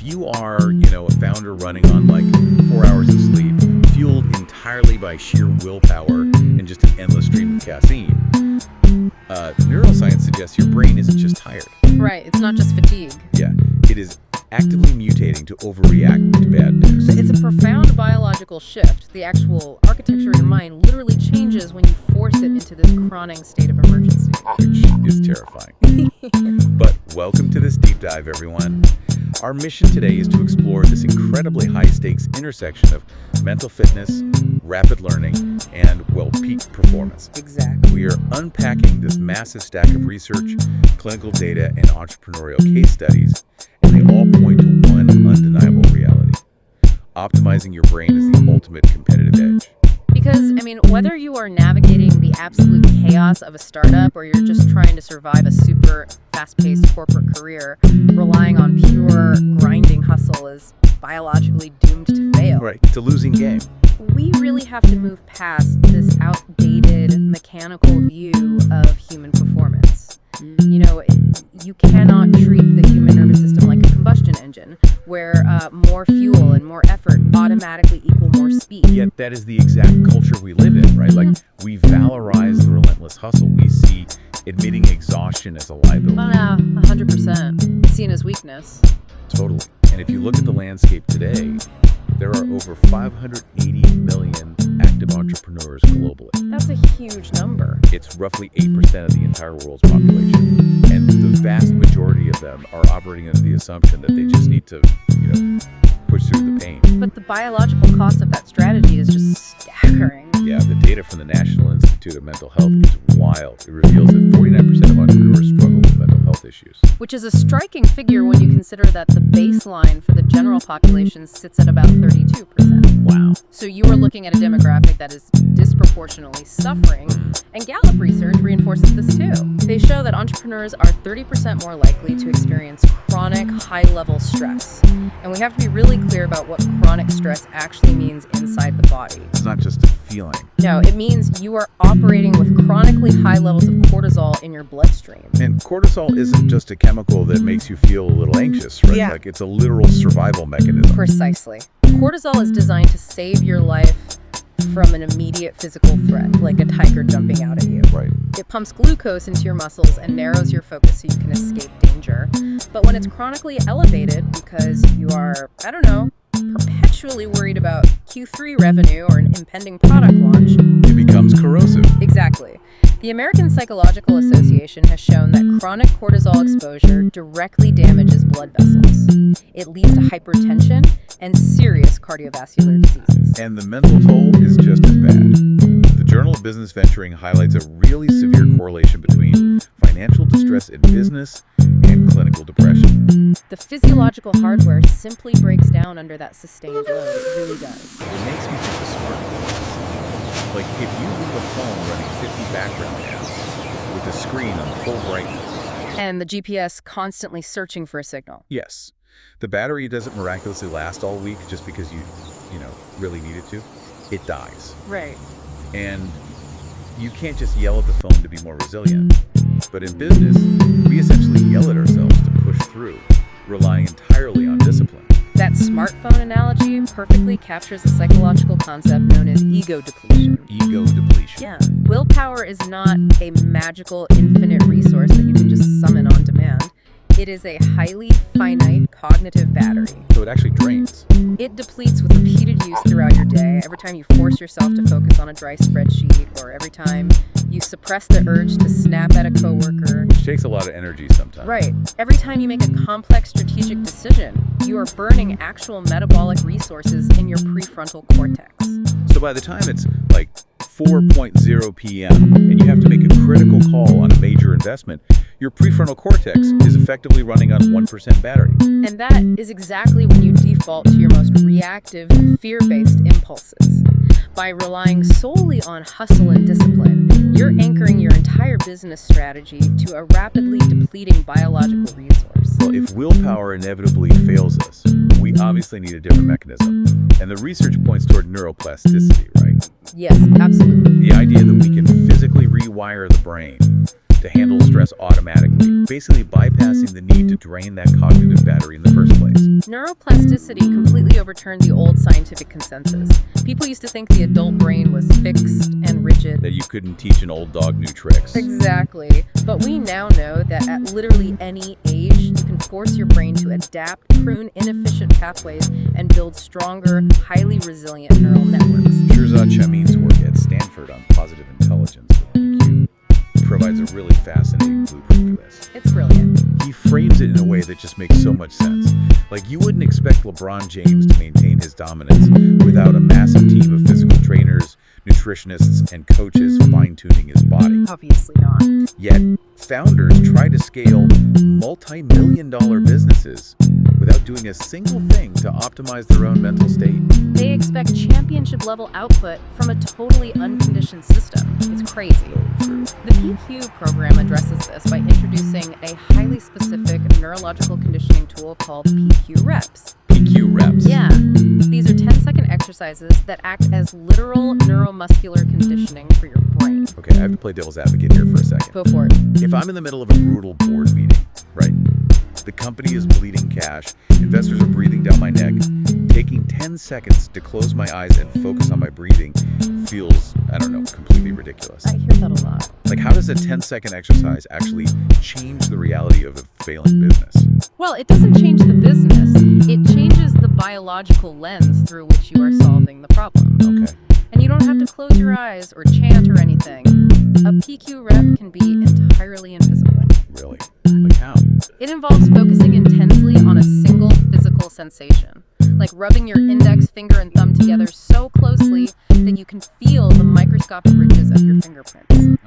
you are, a founder running on like 4 hours of sleep, fueled entirely by sheer willpower and just an endless stream of caffeine, neuroscience suggests your brain isn't just tired. Right, it's not just fatigue. Yeah, it is actively mutating to overreact to bad news. It's a profound biological shift. The actual architecture of your mind literally changes when you force it into this chronic state of emergency. Which is terrifying. But welcome to this deep dive, everyone. Our mission today is to explore this incredibly high-stakes intersection of mental fitness, rapid learning, and, peak performance. Exactly. We are unpacking this massive stack of research, clinical data, and entrepreneurial case studies, and they all point to one undeniable reality. Optimizing your brain is the ultimate competitive edge. Because, whether you are navigating the absolute chaos of a startup or you're just trying to survive a super fast-paced corporate career, relying on pure grinding hustle is biologically doomed to fail. Right, it's a losing game. We really have to move past this outdated mechanical view of human performance. You cannot treat the human nervous system like a combustion engine, where more fuel and more effort automatically equal more speed. Yet that is the exact culture we live in, right? Like, we valorize the relentless hustle. We see admitting exhaustion as a liability. Oh no, 100%. It's seen as weakness. Totally. And if you look at the landscape today, there are over 580 million active entrepreneurs globally. That's a huge number. It's roughly 8% of the entire world's population. And the vast majority of them are operating under the assumption that they just need to, push through the pain. But the biological cost of that strategy is just staggering. Yeah, the data from the National Institute of Mental Health is wild. It reveals that 49% of entrepreneurs struggle with mental health issues. Which is a striking figure when you consider that the baseline for the general population sits at about 32%. Wow. So you are looking at a demographic that is disproportionately suffering, and Gallup research reinforces this too. They show that entrepreneurs are 30% more likely to experience chronic, high-level stress. And we have to be really clear about what chronic stress actually means inside the body. It's not just a feeling. No, it means you are operating with chronically high levels of cortisol in your bloodstream. And cortisol isn't just a chemical that makes you feel a little anxious, right? Yeah. Like, it's a literal survival mechanism. Precisely. Cortisol is designed to save your life from an immediate physical threat, like a tiger jumping out at you. Right. It pumps glucose into your muscles and narrows your focus so you can escape danger. But when it's chronically elevated because you are, perpetually worried about Q3 revenue or an impending product launch, it becomes corrosive. Exactly. The American Psychological Association has shown that chronic cortisol exposure directly damages blood vessels. It leads to hypertension and serious cardiovascular diseases. And the mental toll is just as bad. The Journal of Business Venturing highlights a really severe correlation between financial distress in business and clinical depression. The physiological hardware simply breaks down under that sustained load. It really does. It makes me think of smartphones. Like, if you leave a phone running 50 background apps with the screen on full brightness. And the GPS constantly searching for a signal. Yes. The battery doesn't miraculously last all week just because you really need it to. It dies. Right. And you can't just yell at the phone to be more resilient. But in business, we essentially yell at ourselves to push through, relying entirely on discipline. That smartphone analogy perfectly captures a psychological concept known as ego depletion. Ego depletion. Yeah. Willpower is not a magical infinite resource that you can just summon on demand. It is a highly finite cognitive battery. So it actually drains. It depletes with repeated use throughout your day, every time you force yourself to focus on a dry spreadsheet, or every time you suppress the urge to snap at a coworker. Which takes a lot of energy sometimes. Right. Every time you make a complex strategic decision, you are burning actual metabolic resources in your prefrontal cortex. So by the time it's like 4:00 p.m. and you have to make a critical call on a major investment, your prefrontal cortex is effectively running on 1% battery. And that is exactly when you default to your most reactive, fear-based impulses. By relying solely on hustle and discipline, you're anchoring your entire business strategy to a rapidly depleting biological resource. Well, if willpower inevitably fails us, we obviously need a different mechanism. And the research points toward neuroplasticity, right? Yes, absolutely. The idea that we can physically rewire the brain to handle stress automatically, basically bypassing the need to drain that cognitive battery in the first place. Neuroplasticity completely overturned the old scientific consensus. People used to think the adult brain was fixed and rigid. That you couldn't teach an old dog new tricks. Exactly. But we now know that at literally any age, you can force your brain to adapt, prune inefficient pathways, and build stronger, highly resilient neural networks. Shirzad Chamin's work at Stanford on positive intelligence, or PQ, provides a really fascinating blueprint for this. It's brilliant. He frames it in a way that just makes so much sense. Like, you wouldn't expect LeBron James to maintain his dominance without a massive team of physical trainers, nutritionists, and coaches fine-tuning his body. Obviously not. Yet, founders try to scale multi-million-dollar businesses without doing a single thing to optimize their own mental state. They expect championship-level output from a totally unconditioned system. It's crazy. The PQ program addresses this by introducing a highly specific neurological conditioning tool called PQ reps. PQ reps. Yeah. These are 10-second exercises that act as literal neuromuscular conditioning for your brain. Okay, I have to play devil's advocate here for a second. Go for it. If I'm in the middle of a brutal board meeting, right? The company is bleeding cash, investors are breathing down my neck. Taking 10 seconds to close my eyes and focus on my breathing feels, I don't know, completely ridiculous. I hear that a lot. Like, how does a 10-second exercise actually change the reality of a failing business? Well, it doesn't change the business. It changes the biological lens through which you are solving the problem. Okay. And you don't have to close your eyes or chant or anything. A PQ rep can be entirely invisible. Really? Like how? It involves focusing intensely on a single physical sensation, like rubbing your index finger and thumb together so closely that you can feel the microscopic ridges of your fingerprints,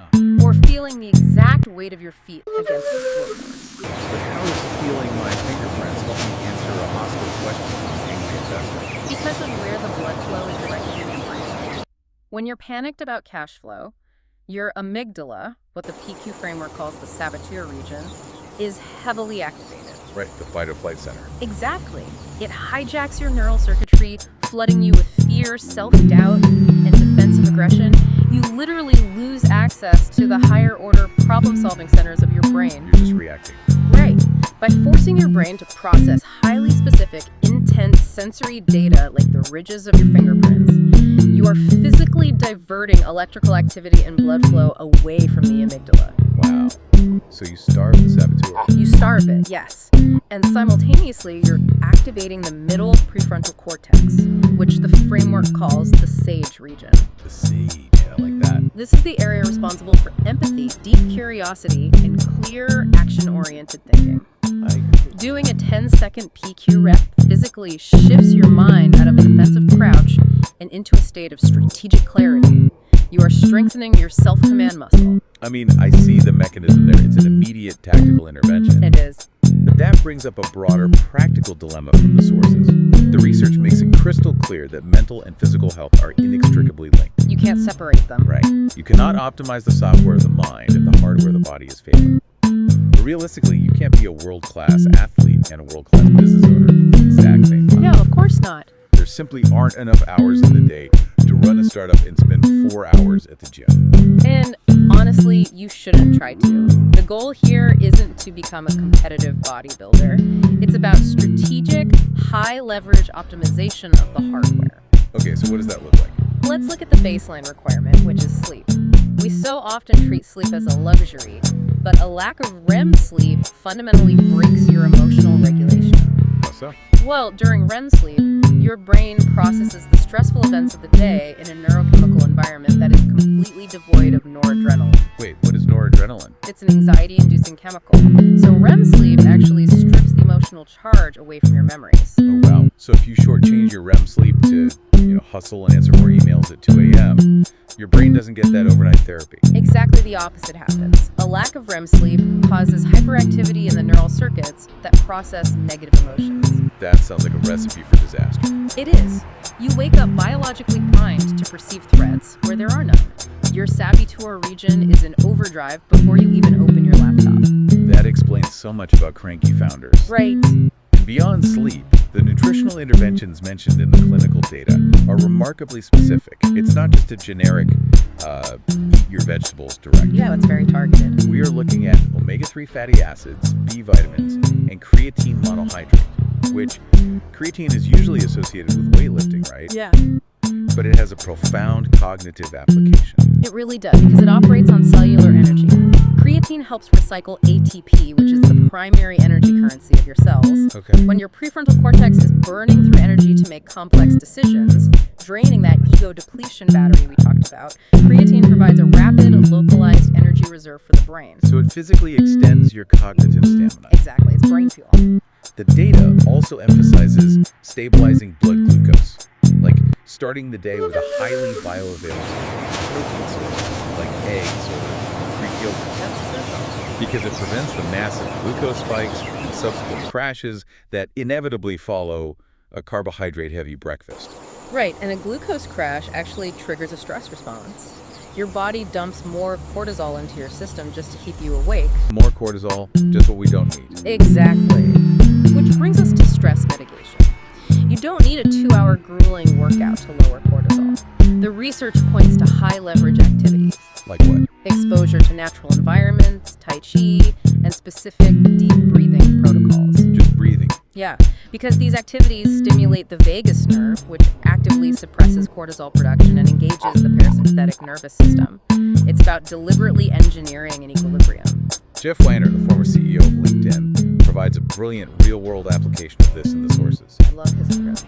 or feeling the exact weight of your feet against the floorboards. But how is feeling my fingerprints help me answer a hostile question from an angry investor? Because of where the blood flow is directed in your brain. When you're panicked about cash flow, your amygdala, what the PQ framework calls the saboteur region, is heavily activated. Right, the fight or flight center. Exactly. It hijacks your neural circuitry, flooding you with fear, self-doubt, and defensive aggression. You literally lose access to the higher order problem-solving centers of your brain. You're just reacting. Right. By forcing your brain to process highly specific, intense sensory data like the ridges of your fingerprints, you are physically diverting electrical activity and blood flow away from the amygdala. Wow. So you starve the saboteur. You starve it, yes. And simultaneously, you're activating the middle prefrontal cortex, which the framework calls the sage region. The seed, yeah, I like that. This is the area responsible for empathy, deep curiosity, and clear, action-oriented thinking. I agree. Doing a 10-second PQ rep physically shifts your mind out of a defensive crouch and into a state of strategic clarity. You are strengthening your self-command muscle. I mean, I see the mechanism there. It's an immediate tactical intervention. It is. But that brings up a broader practical dilemma from the sources. The research makes it crystal clear that mental and physical health are inextricably linked. You can't separate them. Right. You cannot optimize the software of the mind if the hardware of the body is failing. But realistically, you can't be a world-class athlete and a world-class business owner at the exact same time. No, of course not. There simply aren't enough hours in the day to run a startup and spend 4 hours at the gym. And honestly, you shouldn't try to. The goal here isn't to become a competitive bodybuilder. It's about strategic, high-leverage optimization of the hardware. Okay, so what does that look like? Let's look at the baseline requirement, which is sleep. We so often treat sleep as a luxury, but a lack of REM sleep fundamentally breaks your emotional regulation. How so? Well, during REM sleep, your brain processes the stressful events of the day in a neurochemical environment that is completely devoid of noradrenaline. Wait, what is noradrenaline? It's an anxiety-inducing chemical. So REM sleep actually strips the emotional charge away from your memories. Oh, wow. So if you shortchange your REM sleep to, hustle and answer more emails at 2 a.m., your brain doesn't get that overnight therapy. Exactly the opposite happens. A lack of REM sleep causes hyperactivity in the neural circuits that process negative emotions. That sounds like a recipe for disaster. It is. You wake up biologically primed to perceive threats where there are none. Your saboteur region is in overdrive before you even open your laptop. That explains so much about cranky founders. Right. And Beyond sleep, the nutritional interventions mentioned in the clinical data are remarkably specific. It's not just a generic, eat your vegetables directive. Yeah, it's very targeted. We are looking at omega-3 fatty acids, B vitamins, and creatine monohydrate, which creatine is usually associated with weightlifting, right? Yeah. But it has a profound cognitive application. It really does, because it operates on cellular energy. Creatine helps recycle ATP, which is the primary energy currency of your cells. Okay. When your prefrontal cortex is burning through energy to make complex decisions, draining that ego depletion battery we talked about, creatine provides a rapid, localized energy reserve for the brain. So it physically extends your cognitive stamina. Exactly, it's brain fuel. The data also emphasizes stabilizing blood glucose, like starting the day with a highly bioavailable protein source, like eggs or Greek yogurt. Because it prevents the massive glucose spikes and subsequent crashes that inevitably follow a carbohydrate-heavy breakfast. Right, and a glucose crash actually triggers a stress response. Your body dumps more cortisol into your system just to keep you awake. More cortisol, just what we don't need. Exactly. Which brings us to stress mitigation. You don't need a 2-hour grueling workout to lower cortisol. The research points to high-leverage activities. Like what? Exposure to natural environments, Tai Chi, and specific deep breathing protocols. Just breathing. Yeah, because these activities stimulate the vagus nerve, which actively suppresses cortisol production and engages the parasympathetic nervous system. It's about deliberately engineering an equilibrium. Jeff Weiner, the former CEO of LinkedIn, provides a brilliant real-world application of this in the sources. I love his approach.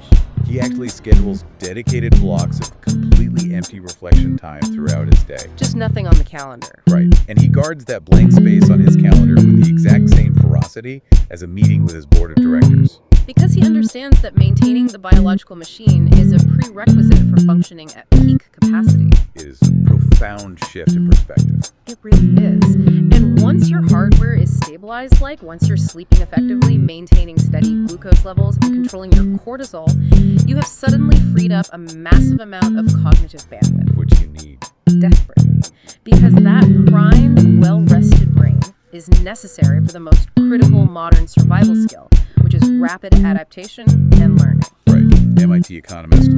He actually schedules dedicated blocks of completely empty reflection time throughout his day. Just nothing on the calendar. Right. And he guards that blank space on his calendar with the exact same ferocity as a meeting with his board of directors. Because he understands that maintaining the biological machine is a prerequisite for functioning at peak capacity. It is a profound shift in perspective. It really is. And once your hardware is stabilized, like once you're sleeping effectively, maintaining steady glucose levels, and controlling your cortisol, you have suddenly freed up a massive amount of cognitive bandwidth. Which you need. Desperately. Because that primed, well-rested brain is necessary for the most critical modern survival skill, which is rapid adaptation and learning. Right. MIT economist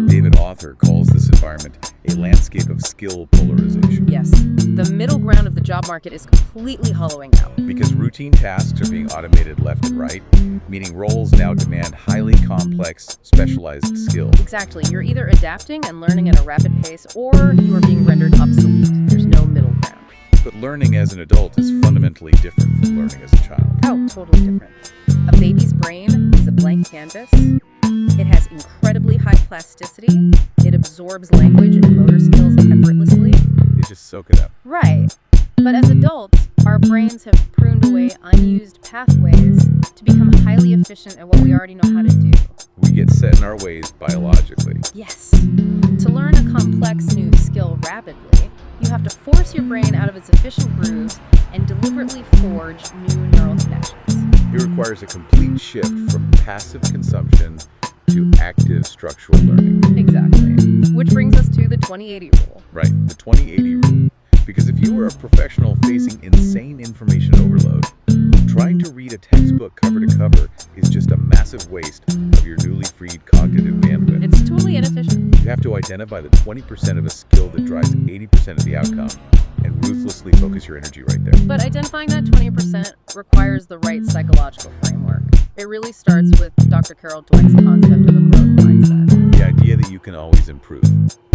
David Author calls this environment a landscape of skill polarization. Yes, the middle ground of the job market is completely hollowing out. Because routine tasks are being automated left and right, meaning roles now demand highly complex, specialized skills. Exactly. You're either adapting and learning at a rapid pace, or you are being rendered obsolete. There's no middle ground. But learning as an adult is fundamentally different from learning as a child. Oh, totally different. A baby's brain is a blank canvas. It has incredibly high plasticity. It absorbs language and motor skills effortlessly. They just soak it up. Right. But as adults, our brains have pruned away unused pathways to become highly efficient at what we already know how to do. We get set in our ways biologically. Yes. To learn a complex new skill rapidly, you have to force your brain out of its efficient grooves and deliberately forge new neural connections. It requires a complete shift from passive consumption to active structural learning. Exactly. Which brings us to the 20/80 rule. Right, the 20/80 rule. Because if you are a professional facing insane information overload, trying to read a textbook cover to cover is just a massive waste of your newly freed cognitive bandwidth. It's totally inefficient. You have to identify the 20% of a skill that drives 80% of the outcome and ruthlessly focus your energy right there. But identifying that 20% requires the right psychological framework. It really starts with Dr. Carol Dweck's concept of a growth mindset. The idea that you can always improve.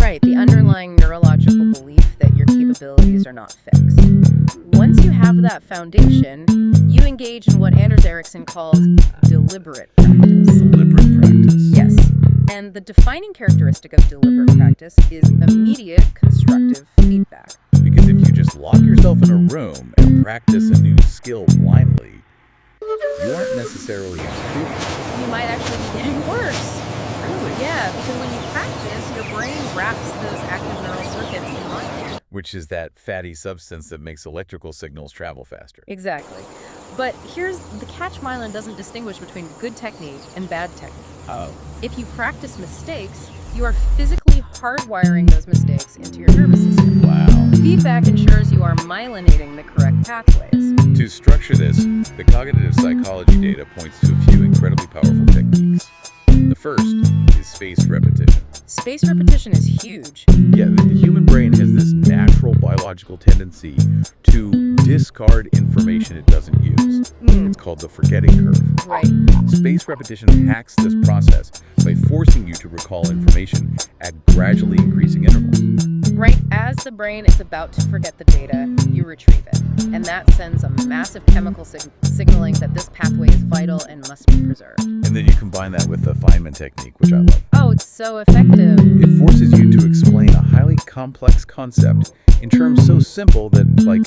Right, the underlying neurological belief that your capabilities are not fixed. Once you have that foundation, you engage in what Anders Ericsson calls deliberate practice. Deliberate practice. Yes, and the defining characteristic of deliberate practice is immediate constructive feedback. Because if you just lock yourself in a room and practice a new skill blindly, you aren't necessarily improving. You might actually be getting worse. Really? Yeah, because when you practice, your brain wraps those active neural circuits in line. Which is that fatty substance that makes electrical signals travel faster. Exactly. But here's the catch: Mylan doesn't distinguish between good technique and bad technique. Oh. If you practice mistakes, you are physically hardwiring those mistakes into your nervous system. Wow. Feedback ensures you are myelinating the correct pathways. To structure this, the cognitive psychology data points to a few incredibly powerful techniques. The first is spaced repetition. Spaced repetition is huge. Yeah, the human brain has this natural biological tendency to discard information it doesn't use. It's called the forgetting curve. Right. Spaced repetition hacks this process by forcing you to recall information at gradually increasing intervals. Right as the brain is about to forget the data, you retrieve it. And that sends a massive chemical signaling that this pathway is vital and must be preserved. And then you combine that with the Feynman technique, which I love. Oh, it's so effective. It forces you to explain a highly complex concept in terms so simple that, like,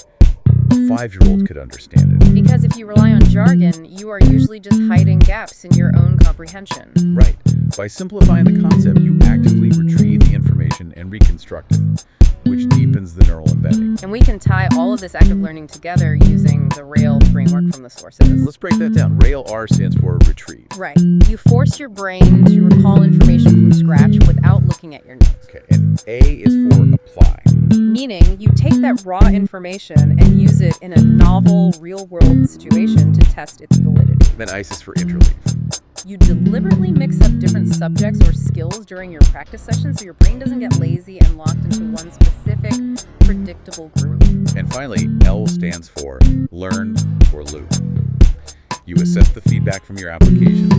a 5-year-old could understand it. Because if you rely on jargon, you are usually just hiding gaps in your own comprehension. Right. By simplifying the concept, you actively retrieve the information and reconstruct it, which deepens the neural embedding. And we can tie all of this active learning together using the RAIL framework from the sources. Let's break that down. RAIL R stands for retrieve. Right. You force your brain to recall information from scratch without looking at your notes. Okay. And A is for apply. Meaning, you take that raw information and use it in a novel, real-world situation to test its validity. Then ICE is for interleave. You deliberately mix up different subjects or skills during your practice session so your brain doesn't get lazy and locked into one specific, predictable group. And finally, L stands for learn or loop. You assess the feedback from your application,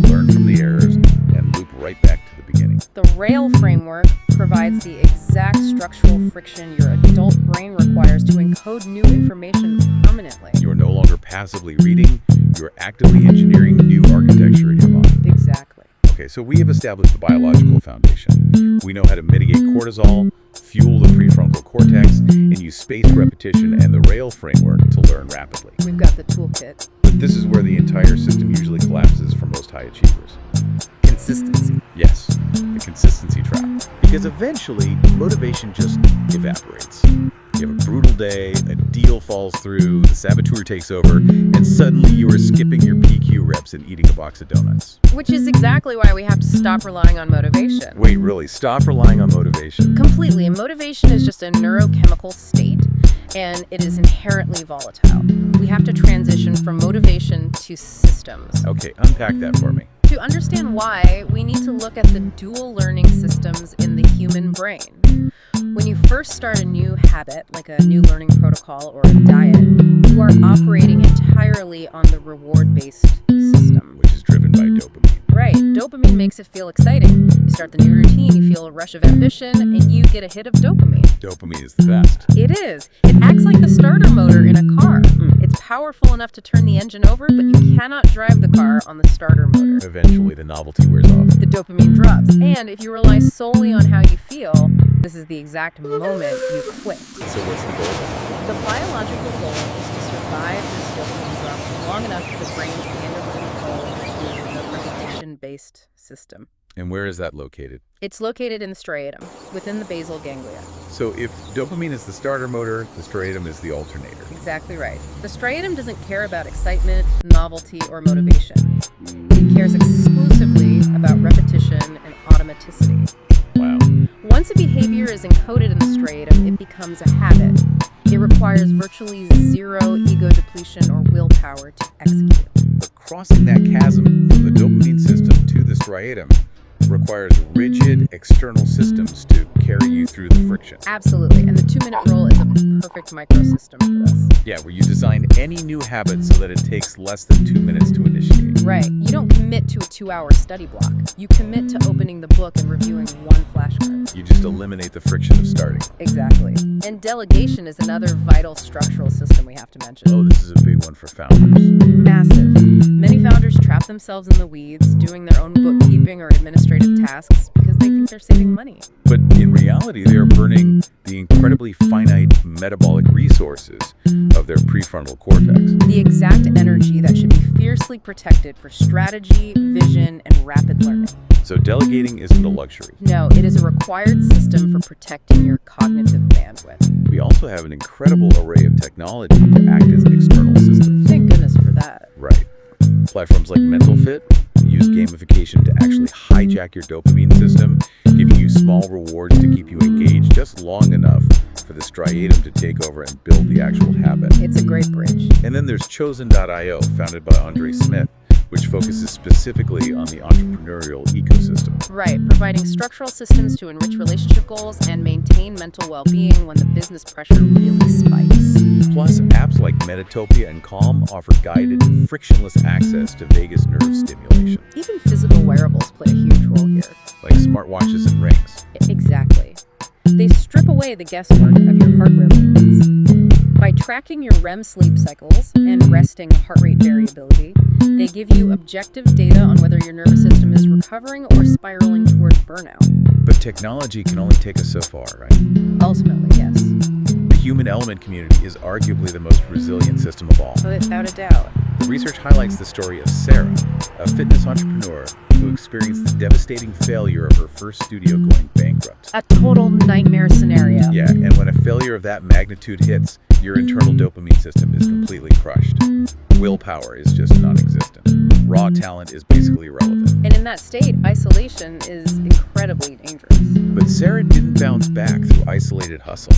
learn from the errors, and loop right back to the beginning. The RAIL framework provides the exact structural friction your adult brain requires to encode new information permanently. You are no longer passively reading, you are actively engineering new architecture in your mind. Exactly. Okay, so we have established the biological foundation. We know how to mitigate cortisol, fuel the prefrontal cortex, and use spaced repetition and the RAIL framework to learn rapidly. We've got the toolkit. But this is where the entire system usually collapses for most high achievers. Consistency. Yes, the consistency trap. Because eventually, motivation just evaporates. You have a brutal day, a deal falls through, the saboteur takes over, and suddenly you are skipping your PQ reps and eating a box of donuts. Which is exactly why we have to stop relying on motivation. Wait, really? Stop relying on motivation? Completely. Motivation is just a neurochemical state, and it is inherently volatile. We have to transition from motivation to systems. Okay, unpack that for me. To understand why, we need to look at the dual learning systems in the human brain. When you first start a new habit, like a new learning protocol or a diet, you are operating entirely on the reward-based system. Which is driven by dopamine. Right. Dopamine makes it feel exciting. You start the new routine, you feel a rush of ambition, and you get a hit of dopamine. Dopamine is the best. It is. It acts like the starter motor in a car. It's powerful enough to turn the engine over, but you cannot drive the car on the starter motor. Eventually, the novelty wears off. The dopamine drops. And if you rely solely on how you feel, this is the exact moment you quit. So what's the goal? The biological goal is to survive this dopamine drop long enough for the brain to hand over control to the repetition-based system. And where is that located? It's located in the striatum, within the basal ganglia. So if dopamine is the starter motor, the striatum is the alternator. Exactly right. The striatum doesn't care about excitement, novelty, or motivation. It cares exclusively about repetition and automaticity. Wow. Once a behavior is encoded in the striatum, it becomes a habit. It requires virtually zero ego depletion or willpower to execute. But crossing that chasm from the dopamine system to the striatum requires rigid external systems to carry you through the friction. Absolutely, and the 2-minute rule is a perfect microsystem for this. Yeah, where you design any new habit so that it takes less than 2 minutes to initiate. Right. You don't commit to a 2-hour study block. You commit to opening the book and reviewing one flashcard. You just eliminate the friction of starting. Exactly. And delegation is another vital structural system we have to mention. Oh, this is a big one for founders. Massive. Many founders trap themselves in the weeds, doing their own bookkeeping or administrative tasks because they think they're saving money. But in reality, they are burning the incredibly finite metabolic resources of their prefrontal cortex. The exact energy that should be fiercely protected for strategy, vision, and rapid learning. So delegating isn't a luxury. No, it is a required system for protecting your cognitive bandwidth. We also have an incredible array of technology to act as external systems. Thank goodness for that. Right. Platforms like Mental Fit, use gamification to actually hijack your dopamine system, giving you small rewards to keep you engaged just long enough for the striatum to take over and build the actual habit. It's a great bridge. And then there's Chosen.io, founded by Andre Smith, which focuses specifically on the entrepreneurial ecosystem. Right, providing structural systems to enrich relationship goals and maintain mental well-being when the business pressure really spikes. Plus, apps like Metatopia and Calm offer guided, frictionless access to vagus nerve stimulation. Even physical wearables play a huge role here. Like smartwatches and rings. Exactly. They strip away the guesswork of your hardware maintenance. By tracking your REM sleep cycles and resting heart rate variability, they give you objective data on whether your nervous system is recovering or spiraling towards burnout. But technology can only take us so far, right? Ultimately, yes. The human element community is arguably the most resilient system of all. Without a doubt. The research highlights the story of Sarah, a fitness entrepreneur who experienced the devastating failure of her first studio going bankrupt. A total nightmare scenario. Yeah, and when a failure of that magnitude hits, your internal dopamine system is completely crushed. Willpower is just non-existent. Raw talent is basically irrelevant. And in that state, isolation is incredibly dangerous. But Sarah didn't bounce back through isolated hustle.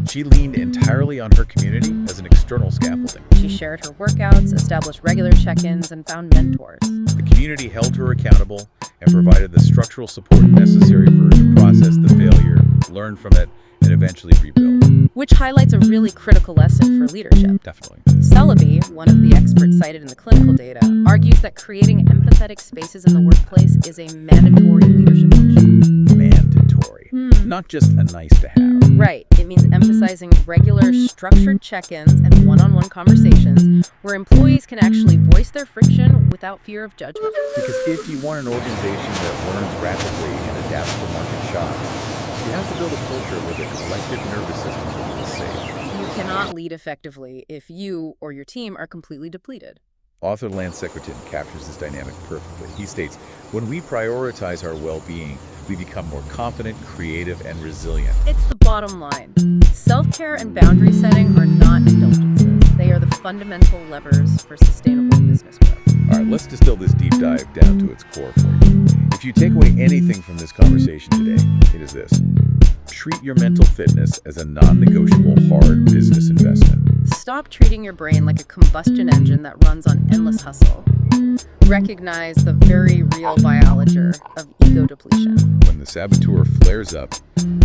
She leaned entirely on her community as an external scaffolding. She shared her workouts, established regular check-ins, and found mentors. The community held her accountable and provided the structural support necessary for her to process the failure, learn from it, and eventually rebuild. Which highlights a really critical lesson for leadership. Definitely. Celebi, one of the experts cited in the clinical data, argues that creating empathetic spaces in the workplace is a mandatory leadership function. Mandatory. Not just a nice to have. Right. It means emphasizing regular, structured check-ins and one-on-one conversations where employees can actually voice their friction without fear of judgment. Because if you want an organization that learns rapidly and adapts to market shocks, you have to build a culture where the collective nervous system is safe. You cannot lead effectively if you or your team are completely depleted. Author Lance Secretin captures this dynamic perfectly. He states, when we prioritize our well-being, we become more confident, creative, and resilient. It's the bottom line. Self-care and boundary setting are not indulgences. They are the fundamental levers for sustainable business growth. All right, let's distill this deep dive down to its core for you. If you take away anything from this conversation today, it is this. Treat your mental fitness as a non-negotiable hard business investment. Stop treating your brain like a combustion engine that runs on endless hustle. Recognize the very real biology of ego depletion. When the saboteur flares up,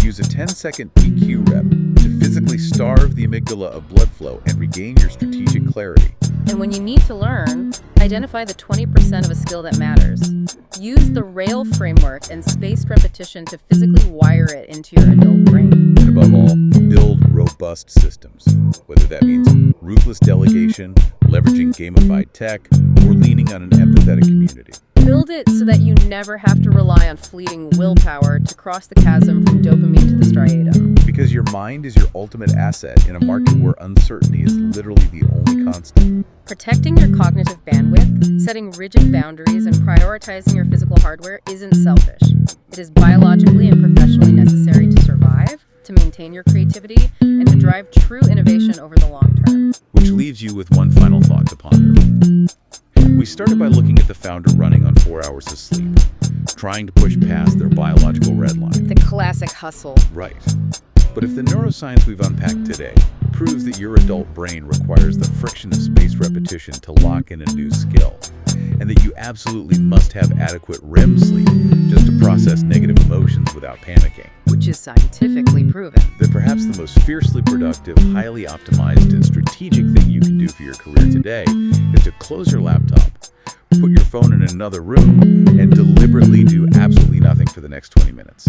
use a 10-second PQ rep to physically starve the amygdala of blood flow and regain your strategic clarity. And when you need to learn, identify the 20% of a skill that matters. Use the RAIL framework and spaced repetition to physically wire it into your adult brain. And above all, build robust systems, whether that means ruthless delegation, leveraging gamified tech, or leaning on an empathetic community. Build it so that you never have to rely on fleeting willpower to cross the chasm from dopamine to the striatum. Because your mind is your ultimate asset in a market where uncertainty is literally the only constant. Protecting your cognitive bandwidth, setting rigid boundaries, and prioritizing your physical hardware isn't selfish. It is biologically and professionally necessary to survive, to maintain your creativity, and to drive true innovation over the long term. Which leaves you with one final thought to ponder. We started by looking at the founder running on 4 hours of sleep, trying to push past their biological red line. The classic hustle. Right. But if the neuroscience we've unpacked today proves that your adult brain requires the friction of spaced repetition to lock in a new skill, and that you absolutely must have adequate REM sleep just to process negative emotions without panicking, which is scientifically proven, then perhaps the most fiercely productive, highly optimized, and strategic thing you can do for your career today is to close your laptop, put your phone in another room, and deliberately do absolutely nothing for the next 20 minutes.